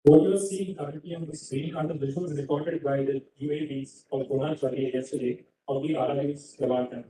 What you are seeing currently on the screen are the visuals recorded by the UAVs of Bhubaneswar yesterday of the RI's Levantan.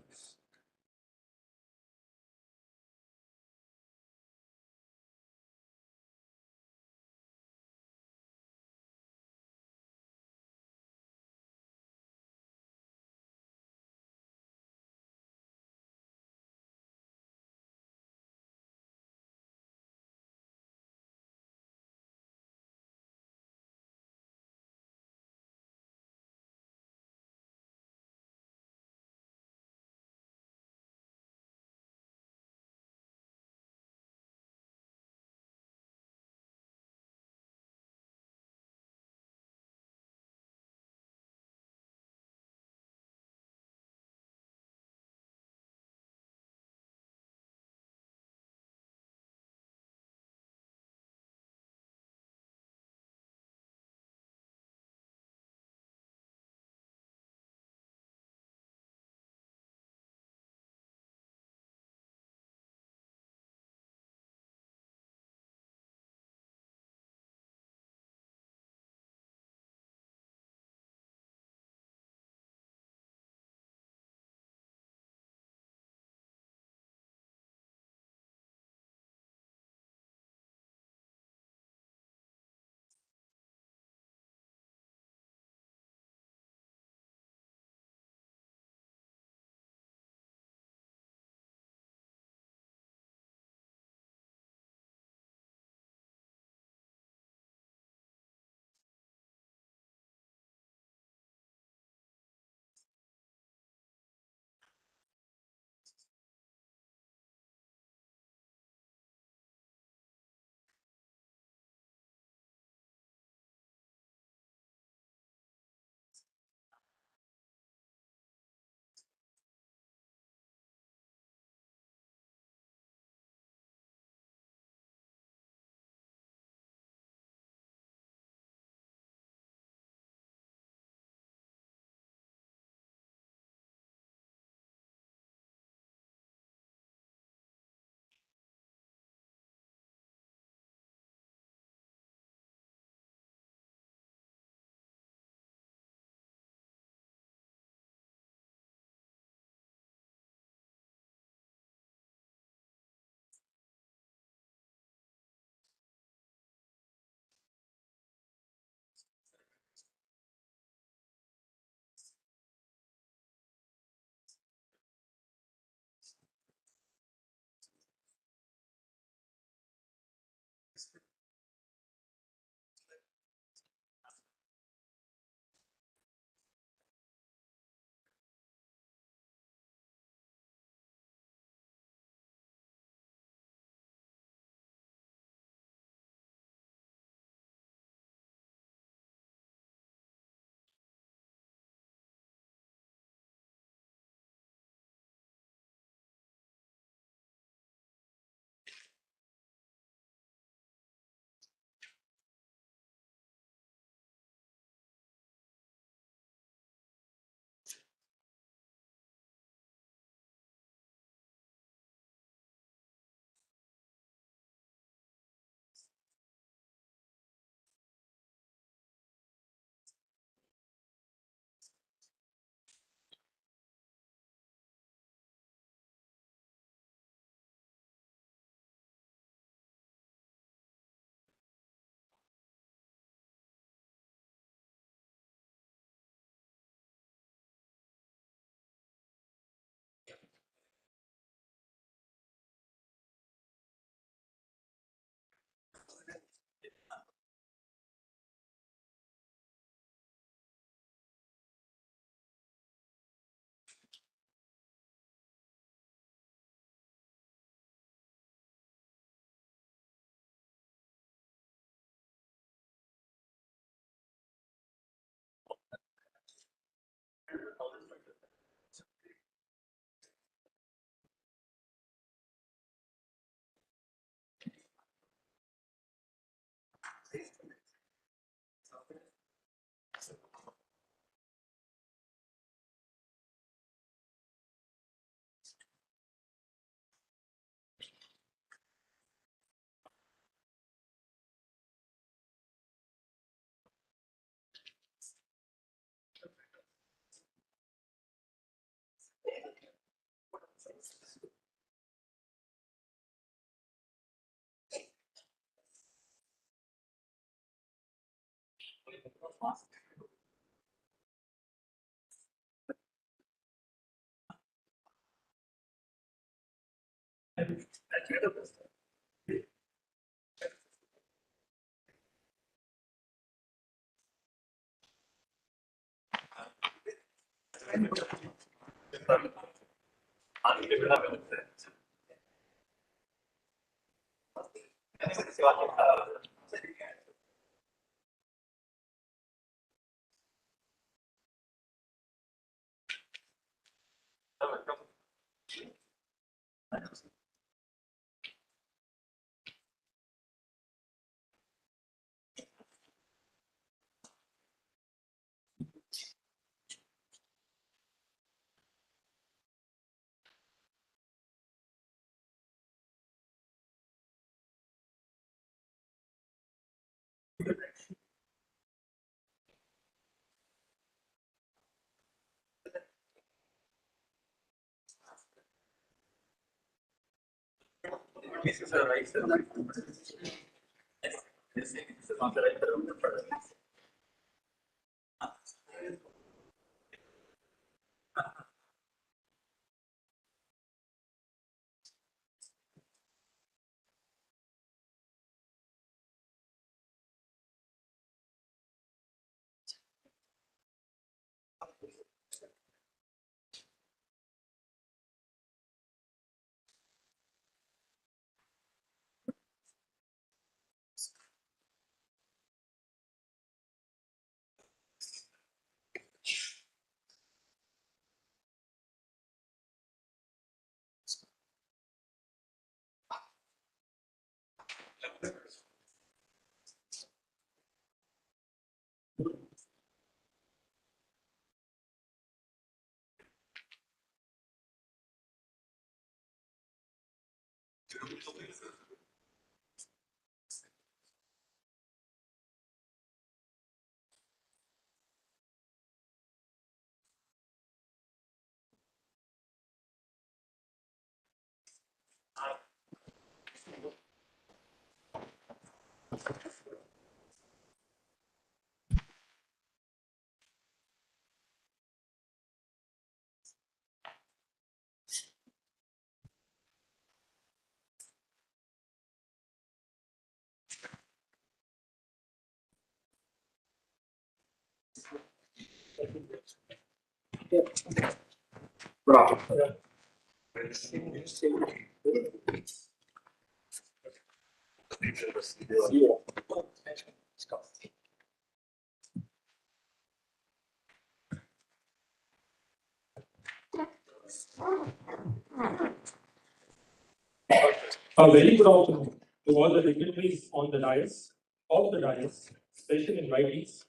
A very good afternoon to all the dignitaries on the dais, of the dais, special invitees,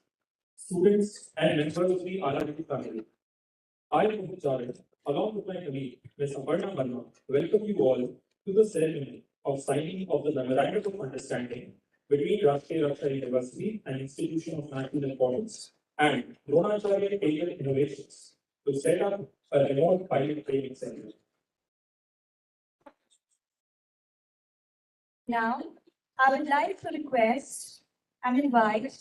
students, and members of the RRB family. I, Mohit Jared, along with my colleague, Ms. Aparna Verma, welcome you all to the ceremony of signing of the Memorandum of Understanding between Rashtriya Raksha University, an institution of national importance, and Dronacharya Aerial Innovations to set up a remote pilot training center. Now, I would like to request and invite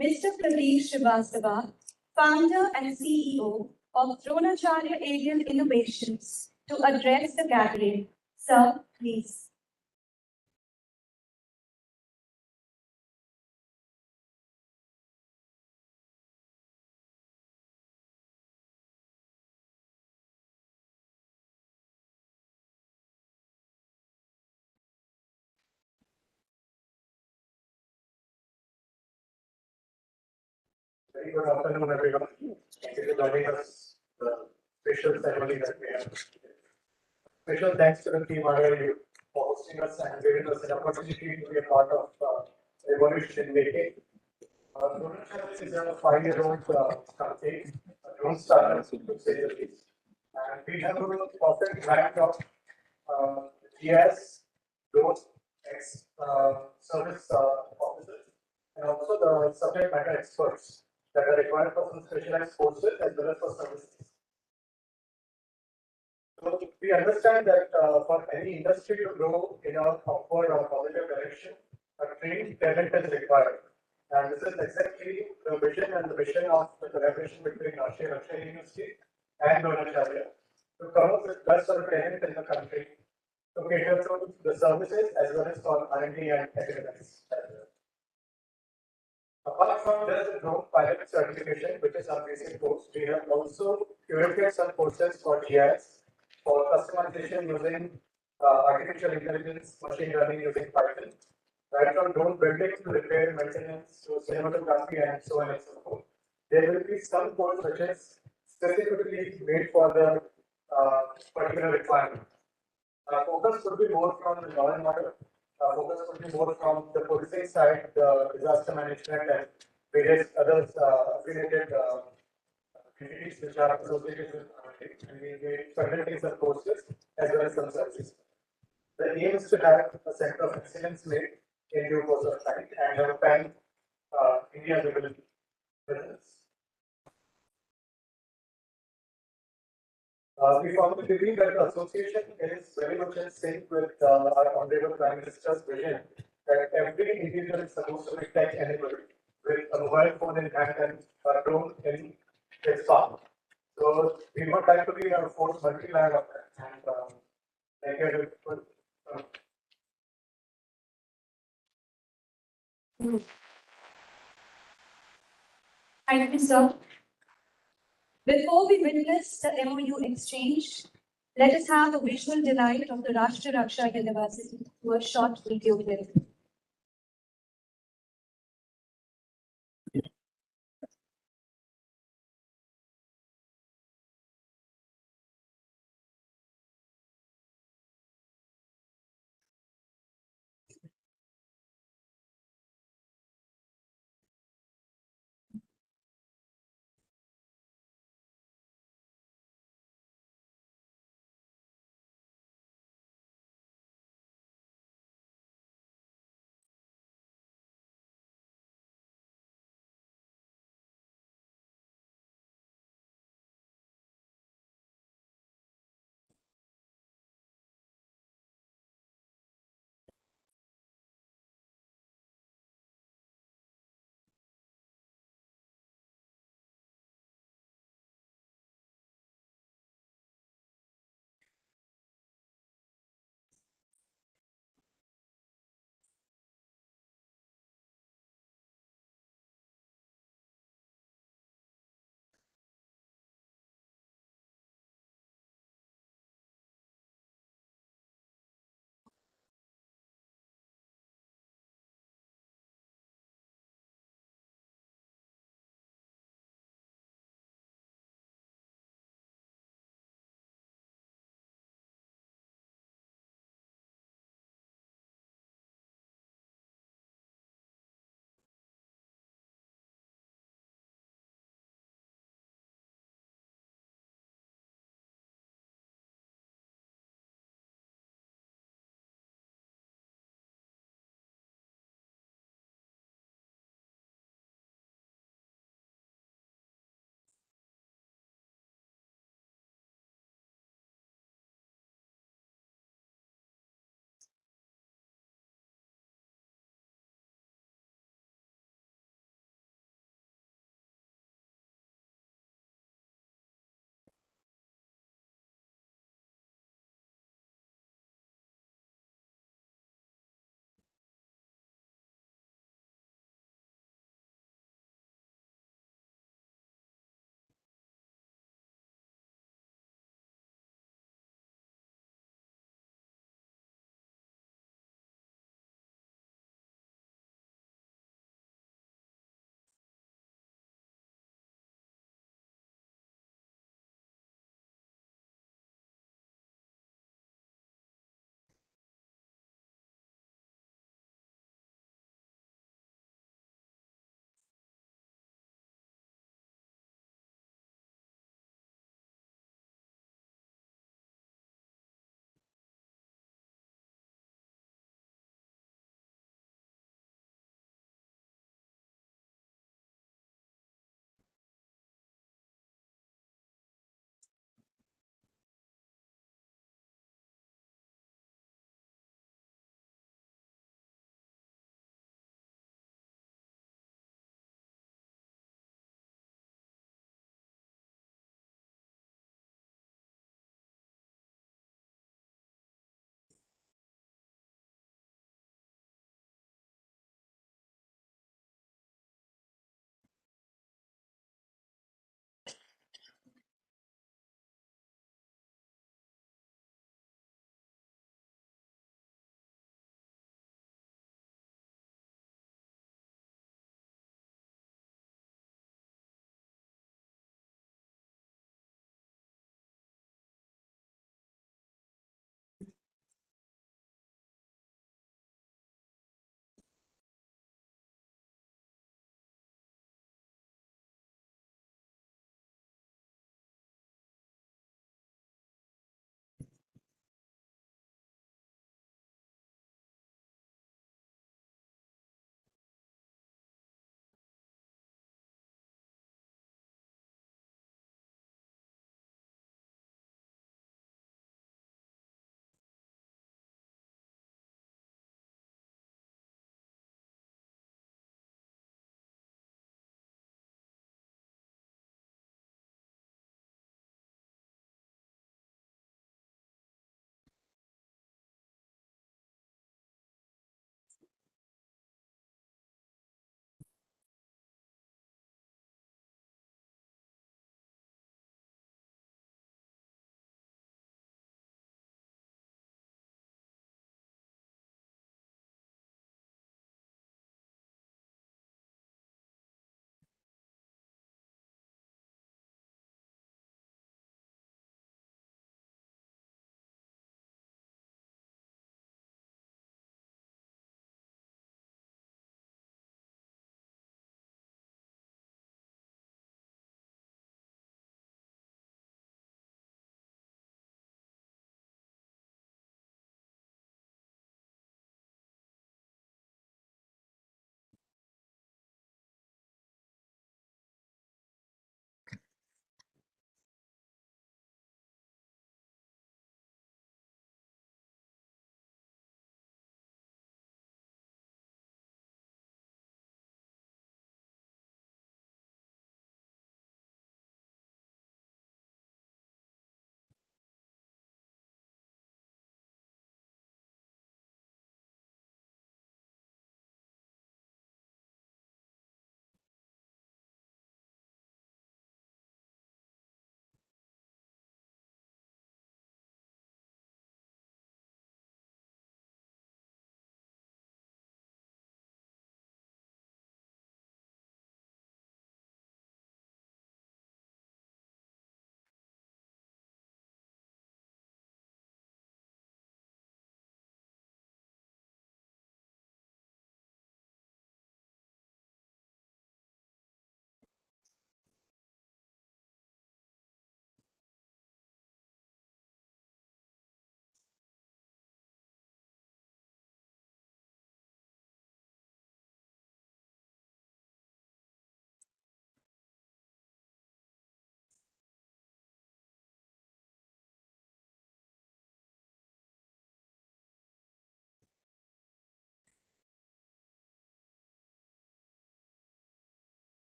Mr. Pradeep Srivastava, founder and CEO of Dronacharya Aerial Innovations, to address the gathering. Sir, please. Very good afternoon, everyone. Thank you for joining us the special ceremony that we have. Special thanks to the team RRU for hosting us and giving us an opportunity to be a part of revolution in making. Dronacharya is a 5-year-old company, a drone startup to say the least. And we have a perfect blend of GS, drone, service officers, and also the subject matter experts that are required for some specialized courses as well as for services. So we understand that for any industry to grow in a upward or positive direction, a trained talent is required. And this is exactly the vision and the mission of the collaboration between Rashtriya Raksha University and Dronacharya to come up with best sort of talent in the country to cater to the services as well as for R&D and academics. Apart from the drone pilot certification, which is our basic course, we have also curated some courses for GIS for customization using artificial intelligence, machine learning using Python, right from drone building to repair, maintenance to cinematography and so on and so forth. There will be some course which is specifically made for the particular requirement. Focus could be more from the law and order. Focus could be more from the policing side, the disaster management, and various other affiliated entities which are associated with and we conducting some courses as well as some services. The aim is to have a center of excellence made in due course of time and have a pan India level presence. We firmly believe that the association is very much in sync with our Honorable Prime Minister's vision that every individual is supposed to be tech enabled with a mobile phone in hand and a drone in its palm. So we would like to be a force multiplier of that. And thank you. Thank you, sir. Before we witness the MoU exchange, let us have a visual delight of the Rashtriya Raksha University through a short video clip.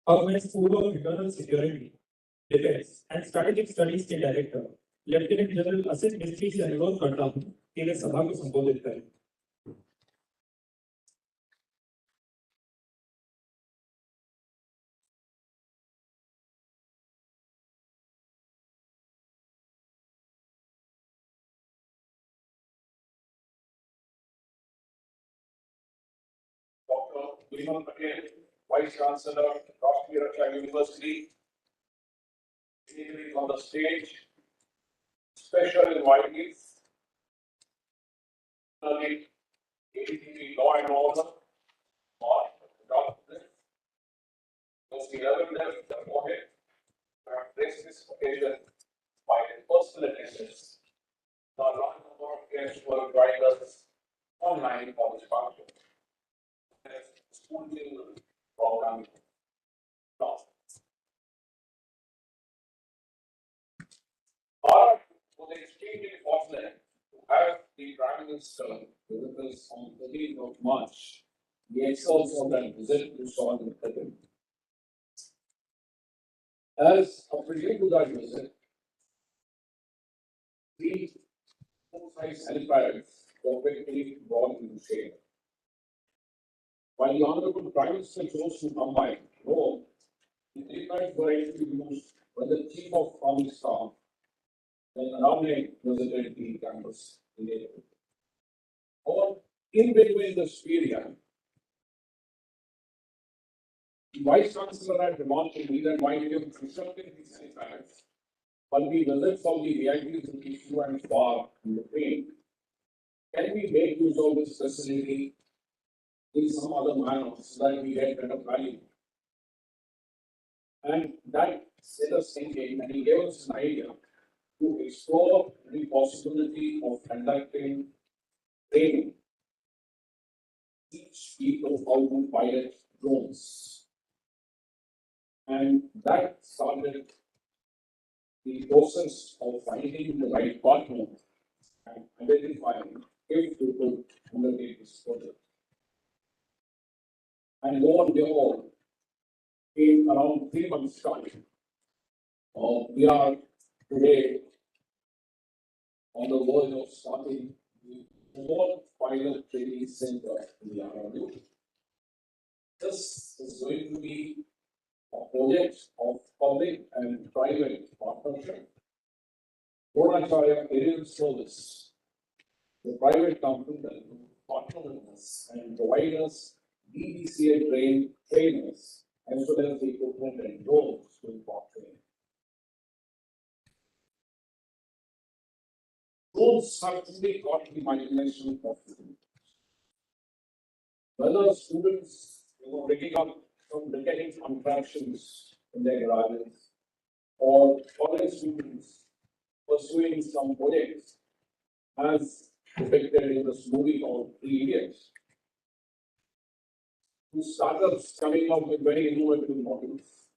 Government School of Internal Security, Defense and Strategic Studies के director lieutenant general Asit Mistry से अनुरोध करता हूं कि वे सभा को संबोधित करें। Dr. Vice Chancellor, Rashtriya Raksha University, on the stage, special invitees, ADTV Law and Order, or Dr. Most 11 left the forehead, embrace this occasion by personal attendance. The large number of guests were joined us online for this function. School program. Bharat was extremely fortunate to have the Prime Minister with us on 13th of March. The excels of that visit to Saudi Arabia. As a prelude to that visit, three full-size helipads were quickly brought into shape. While the Honorable Prime Minister chose to come by Rome, the helipads were actually used by the Chief of Army Staff when Ramne visited the campus in April. Or in between this period, the Vice Chancellor had demonstrated that while we have constructed these helipads, but we visit some of the VIPs in issue and far in between, can we make use of this facility in some other manner so that we get better value? And that set us thinking, and he gave us an idea to explore the possibility of conducting training, teach people how to pilot drones. And that started the process of finding the right partner and identifying if we could undertake this project. And lo and behold, in around 3 months' time, we are today on the verge of starting the fourth pilot training center in the RRU. This is going to be a project of public and private partnership. Dronacharya Aerial Service, the private company that will partner with us and provide us DDCA trained trainers as well as the equipment and drones to impart training. Drones certainly caught the imagination of students. Whether students picking up some mechanics contraptions in their garages, or college students pursuing some projects as depicted in this movie called Three Idiots, to startups coming up with very innovative models,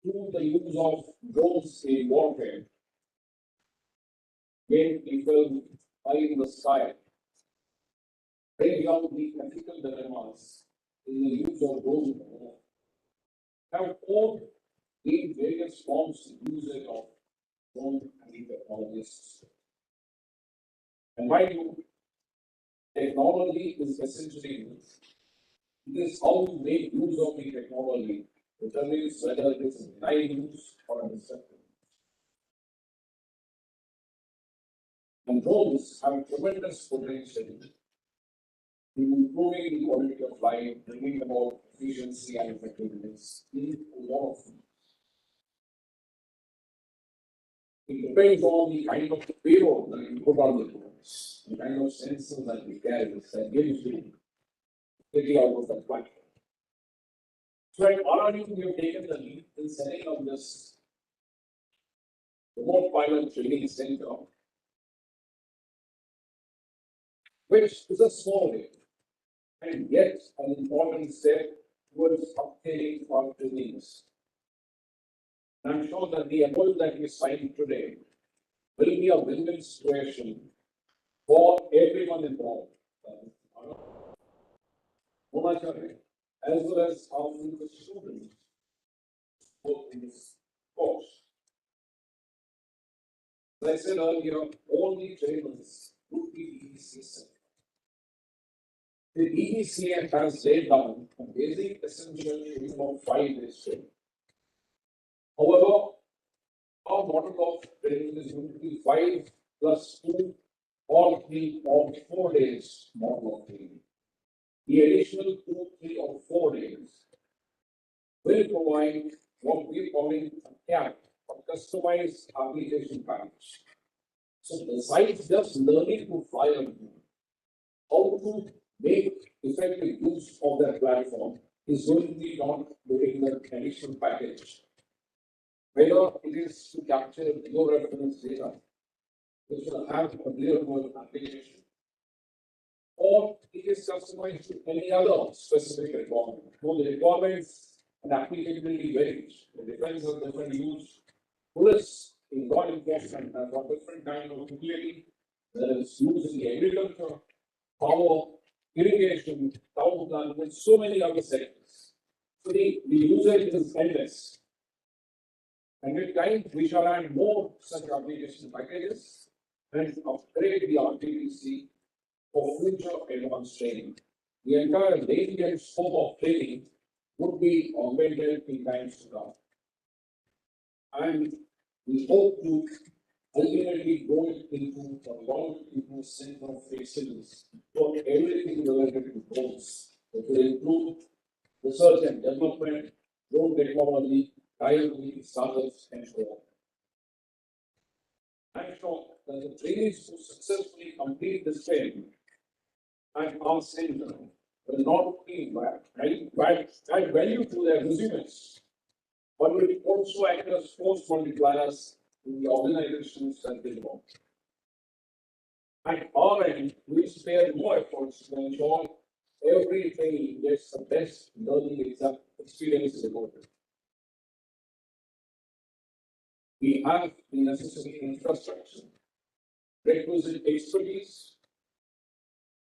to the use of drones in warfare, made people high in the sky, bring out the ethical dilemmas in the use of drones, have all the various forms of usage of drone and technologies. And mind you, technology is essentially it is how to make use of the technology, determines whether it is a benign use or a destructive. And drones have tremendous potential in improving the quality of life, bringing about efficiency and effectiveness in a lot of things. It depends on the kind of payload that you put on the drones, the kind of sensors that we carry that gives you quickly out of the platform. So at RRU, we have taken the lead in setting up this remote pilot training center, which is a small way and yet an important step towards upscaling our trainings. And I'm sure that the MoU that we signed today will be a win-win situation for everyone involved. as well as how the students work in this course. As I said earlier, all the trainers would be EEC. The EECA has laid down a basic essential schedule of 5 days training. However, our model of training is going to be 5+2 or 3 or 4 days model of training. The additional 2, 3 or 4 days will provide what we call a CAP, a customized application package. So besides just learning to fly a drone, how to make effective use of that platform is going to be done during the additional package. Whether it is to capture your reference data, which will have a real world application, or it is customized to any other specific requirement. So the requirements and applicability varies. It depends on different use. Police in law enforcement has got different kind of utility, whether it's used in agriculture, power, irrigation, town plan, and so many other sectors. So the usage is endless. And with time, we shall add more such application packages and upgrade the RTPC for future advanced training. The entire range and scope of training would be augmented in times to come. And we hope to ultimately go into a center of excellence for everything related to drones. It will include research and development, drone technology, IoT, startups, and so on. I'm sure that the trainees who successfully complete this training and our center will not only add value to their resumes, but will also act as force multipliers in the organizations that they belong. At our end, we spare more efforts to ensure every trainee gets the best learning experience reported. We have the necessary infrastructure, requisite expertise,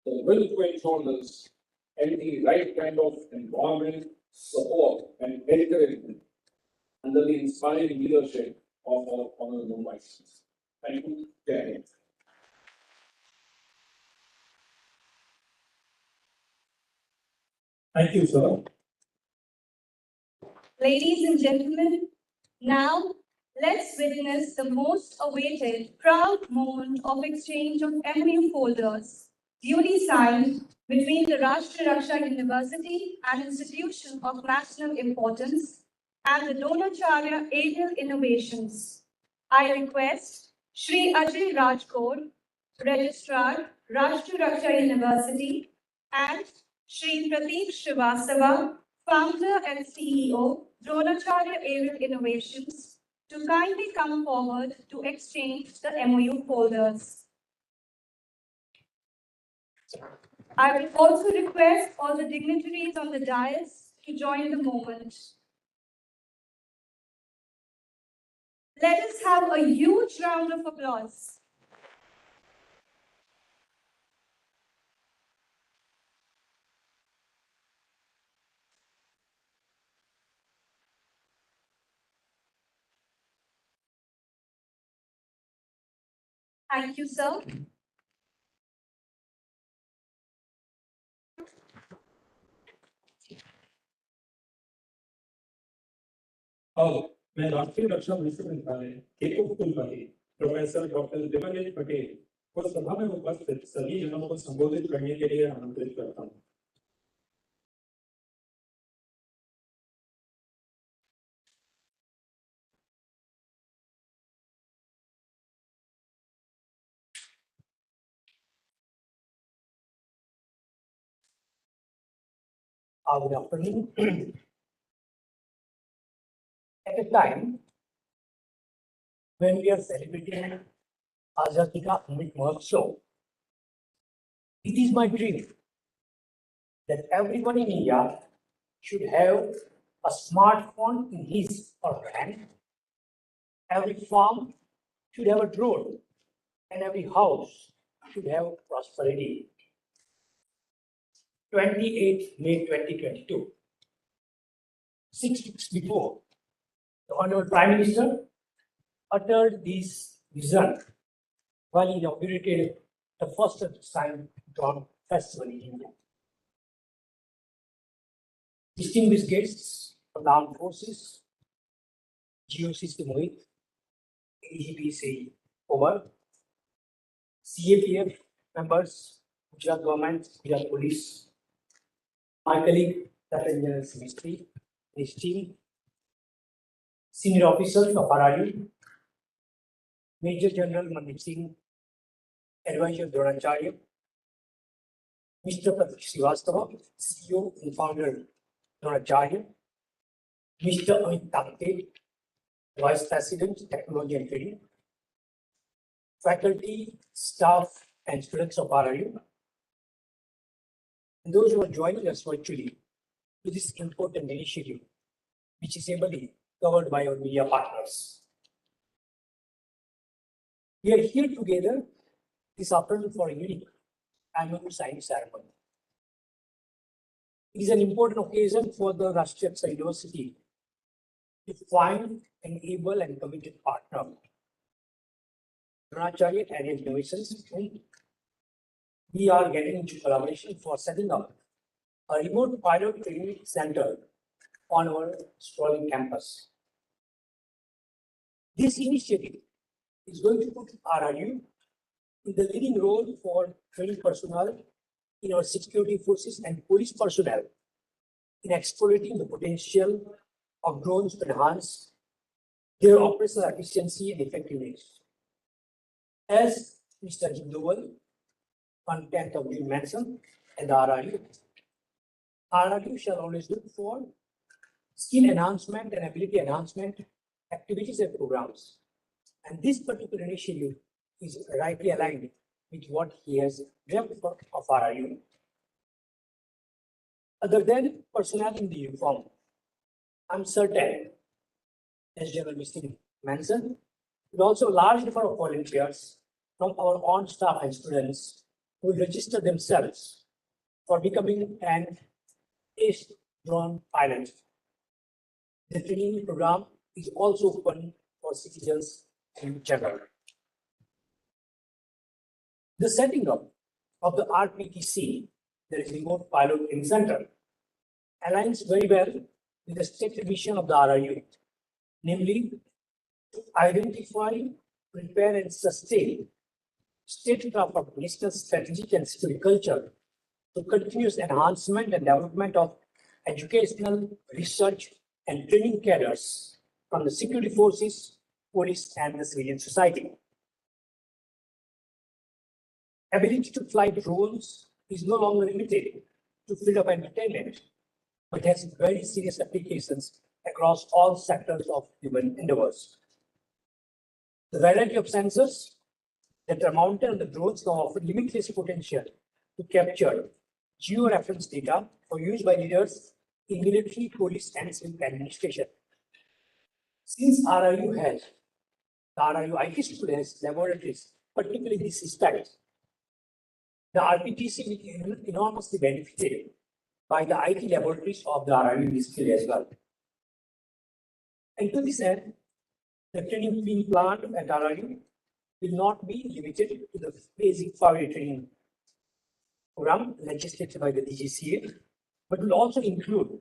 the will to ensure this, and the right kind of environment, support, and encouragement under the inspiring leadership of our honorable vice. Thank you, Jai. Thank you, sir. Ladies and gentlemen, now let's witness the most awaited proud moment of exchange of MoU folders, duly signed between the Rashtriya Raksha University, an institution of national importance, and the Dronacharya Aerial Innovations. I request Shri Ajay Rajkot, Registrar, Rashtriya Raksha University, and Shri Prateek Srivastava, Founder and CEO, Dronacharya Aerial Innovations, to kindly come forward to exchange the MoU folders. I will also request all the dignitaries on the dais to join the moment. Let us have a huge round of applause. Thank you, sir. अब मैं राष्ट्रीय रक्षा विश्वविद्यालय के उपकुलपति professor doctor Vimlesh Patel को सभा में उपस्थित सभी जनों को संबोधित करने के लिए आमंत्रित करता हूँ। Good afternoon. At a time when we are celebrating Azadi Ka Amrit Mahotsav, it is my dream that everyone in India should have a smartphone in his or her hand. Every farm should have a drone, and every house should have prosperity. 28th May 2022. 6 weeks before, the Honorable Prime Minister uttered this vision while he inaugurated the first time drone festival in India. Distinguished guests from the armed forces, GOCC Mohit, AGPC Omar, CAPF members, Gujarat government, Gujarat police, my colleague, Lieutenant General Ministry, his team, senior officers of RRU, Major General Mandeep Singh, Advisor Dronacharya, Mr. Pratik Srivastava, CEO and founder Dronacharya, Mr. Amit Tamte, Vice President, Technology and Training, faculty, staff, and students of RRU, and those who are joining us virtually to this important initiative, which is ably covered by our media partners. We are here together this afternoon for a unique annual signing ceremony. It is an important occasion for the Rashtriya Raksha University to find an able and committed partner, Dronacharya Area Innovations, whom we are getting into collaboration for setting up a remote pilot training center on our sprawling campus. This initiative is going to put RRU in the leading role for training personnel in our security forces and police personnel in exploiting the potential of drones to enhance their operational efficiency and effectiveness. As Mr. Hindowal on 10th of June mentioned, and the RRU shall always look for skill enhancement and ability enhancement activities and programs. And this particular initiative is rightly aligned with what he has dreamt of RRU. Other than personnel in the uniform, I'm certain, as General Mr. mentioned, there are also a large number of volunteers from our own staff and students who will register themselves for becoming an ace drone pilot. The training program is also open for citizens in general. The setting up of the RPTC, that is Remote Pilot Training Center, aligns very well with the stated mission of the RRU, namely to identify, prepare, and sustain statecraft of national strategic and security culture to continuous enhancement and development of educational, research, and training cadres from the security forces, police, and the civilian society. Ability to fly drones is no longer limited to field of entertainment, but has very serious applications across all sectors of human endeavors. The variety of sensors that are mounted on the drones now offer limitless potential to capture geo-reference data for use by leaders in military, police, and civil administration. Since RRU has, the RRU IT school has laboratories, particularly in this respect, the RPTC will be enormously benefited by the IT laboratories of the RRU in this field as well. And to this end, the training being planned at RRU will not be limited to the basic fire training program legislated by the DGCA, but will also include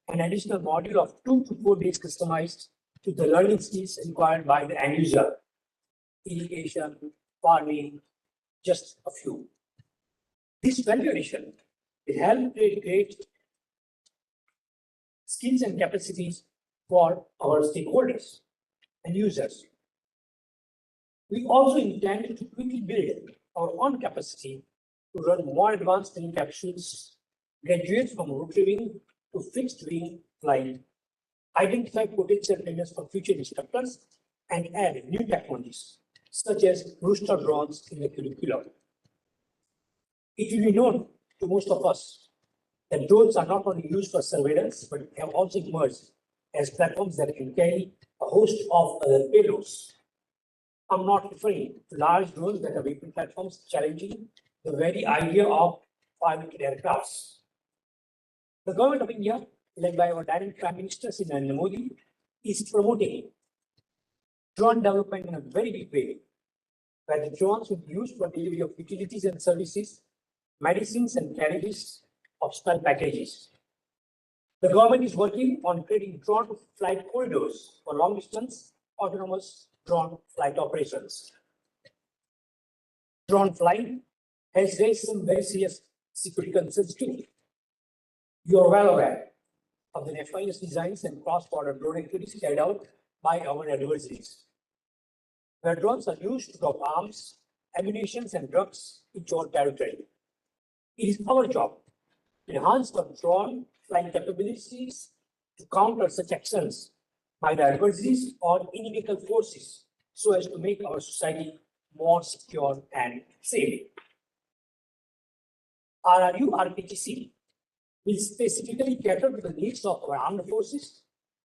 an additional module of 2 to 4 days customized to the learning skills required by the end user, irrigation, farming, just a few. This value addition will help create skills and capacities for our stakeholders and users. We also intend to quickly build our own capacity to run more advanced training capsules, graduate from rotary wing to fixed wing flying, identify potential trainers for future instructors, and add new technologies such as rooster drones in the curriculum. It will be known to most of us that drones are not only used for surveillance, but have also emerged as platforms that can carry a host of other payloads. I'm not referring to large drones that are weapon platforms challenging the very idea of piloted aircrafts. The government of India led by our direct Prime Minister, Shri Narendra Modi, is promoting drone development in a very big way, where the drones will be used for delivery of utilities and services, medicines and carriages of small packages. The government is working on creating drone flight corridors for long distance autonomous drone flight operations. Drone flying has raised some very serious security concerns too. You are well aware of the nefarious designs and cross-border drone activities carried out by our adversaries, where drones are used to drop arms, ammunition, and drugs into our territory. It is our job to enhance our drone flying capabilities to counter such actions by the adversaries or inimical forces so as to make our society more secure and safe. RRU RPTC will specifically cater to the needs of our armed forces,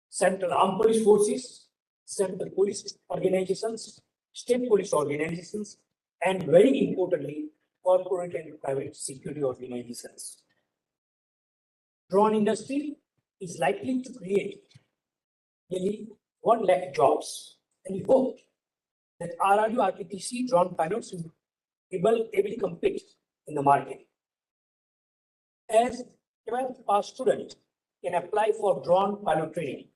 central armed police forces, central police organizations, state police organizations, and very importantly, corporate and private security organizations. Drone industry is likely to create nearly 1 lakh jobs, and we hope that RRU RPTC drone pilots will be able to compete in the market. As 12th pass student can apply for drone pilot training,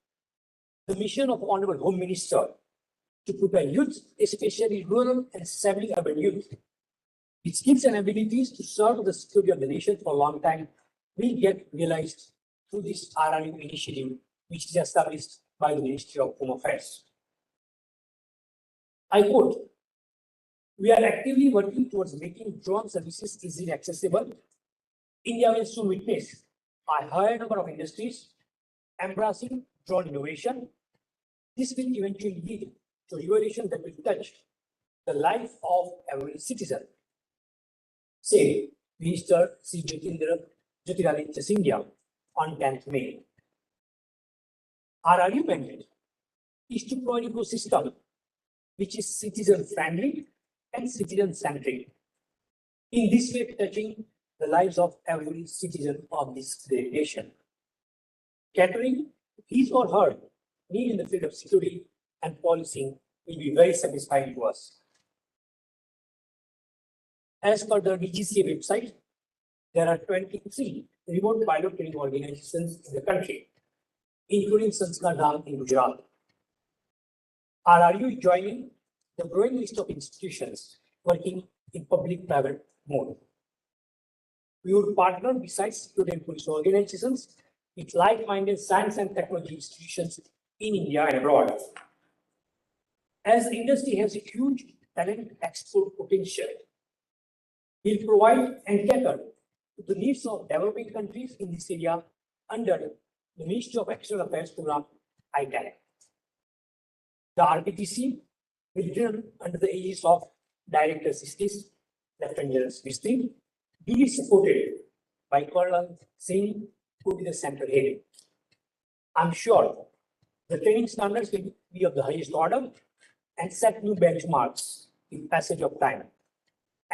the mission of Honorable Home Minister to prepare youth, especially rural and semi-urban youth, with skills and abilities to serve the security of the nation for a long time, will get realized through this RRU initiative, which is established by the Ministry of Home Affairs. I quote, "We are actively working towards making drone services easily accessible. India will soon witness a higher number of industries embracing drone innovation. This will eventually lead to revolution that will touch the life of every citizen," said Minister Sri Jyotiraditya Scindia on 10th May. Our argument is to provide an ecosystem which is citizen-friendly and citizen-centric, in this way touching the lives of every citizen of this great nation. Catering his or her need in the field of security and policing will be very satisfying to us. As per the DGCA website, there are 23 remote pilot training organizations in the country, including Sanskar Dham in Gujarat. Are you joining the growing list of institutions working in public-private mode? We would partner besides security and police organizations with like-minded science and technology institutions in India and abroad. As the industry has a huge talent export potential, we'll provide and cater to the needs of developing countries in this area under the Ministry of External Affairs program, ITAC. The RPTC will run under the aegis of Director Justice, Lieutenant General Mistry, duly supported by Colonel Singh, who is the central head. I'm sure the training standards will be of the highest order and set new benchmarks in passage of time,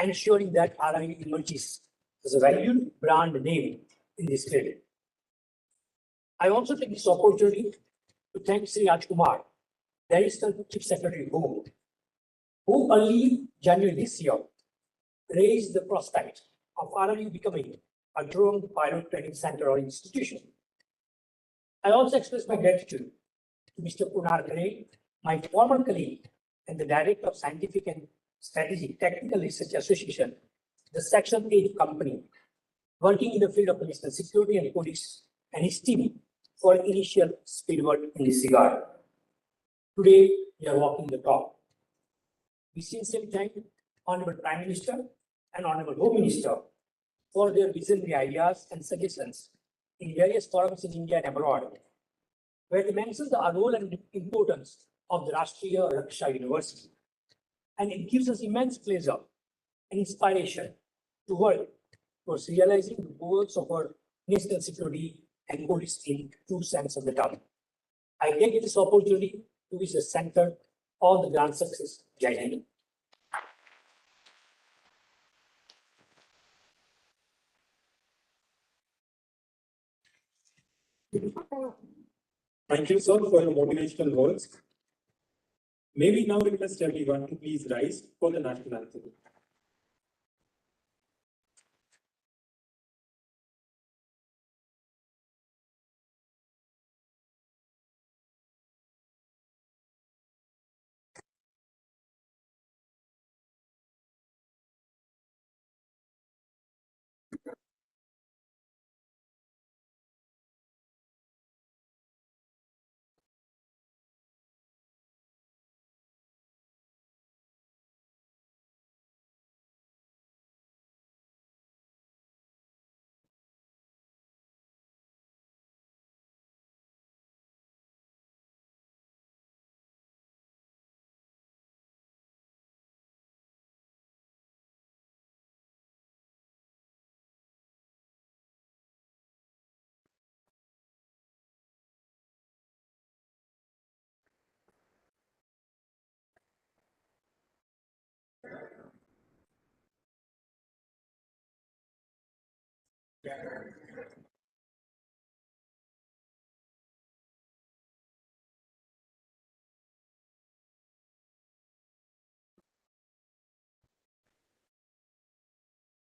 ensuring that RI emerges as a valued brand name in this field. I also take this opportunity to thank Sri Rajkumar, the Additional Chief Secretary Home, who early January this year raised the prospect of RRU becoming a drone pilot training center or institution. I also express my gratitude to Mr. Kunar Kare, my former colleague and the Director of Scientific and Strategic Technical Research Association, the Section 8 company, working in the field of national security and police, and his team for initial speedwork in this regard. Today, we are walking the talk. We sincerely thank Honorable Prime Minister and Honorable Home Minister for their visionary ideas and suggestions in various forums in India and abroad, where they mention the role and importance of the Rashtriya Raksha University. And it gives us immense pleasure and inspiration to work towards realizing the goals of our national security and police in true sense of the term. I take this opportunity to wish the center all the grand success. Jai Hind. Thank you, sir, for your motivational words. May we now request everyone to please rise for the national anthem.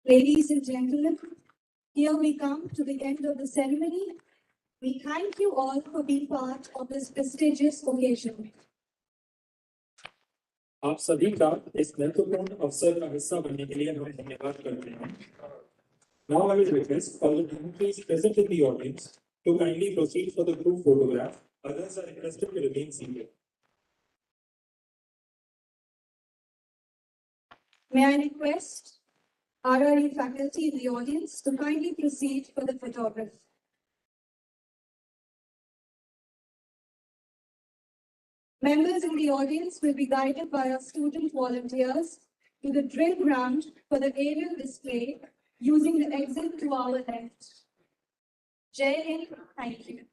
Ladies and gentlemen, here we come to the end of the ceremony. We thank you all for being part of this prestigious occasion. आप सभी का इस महत्वपूर्ण अवसर का हिस्सा बनने के लिए हम धन्यवाद करते हैं. Now I will request all the dignitaries present in the audience to kindly proceed for the group photograph. Others are requested to remain seated. May I request RRE faculty in the audience to kindly proceed for the photograph. Members in the audience will be guided by our student volunteers to the drill ground for the aerial display using the exit to our left. Jai Hind, thank you.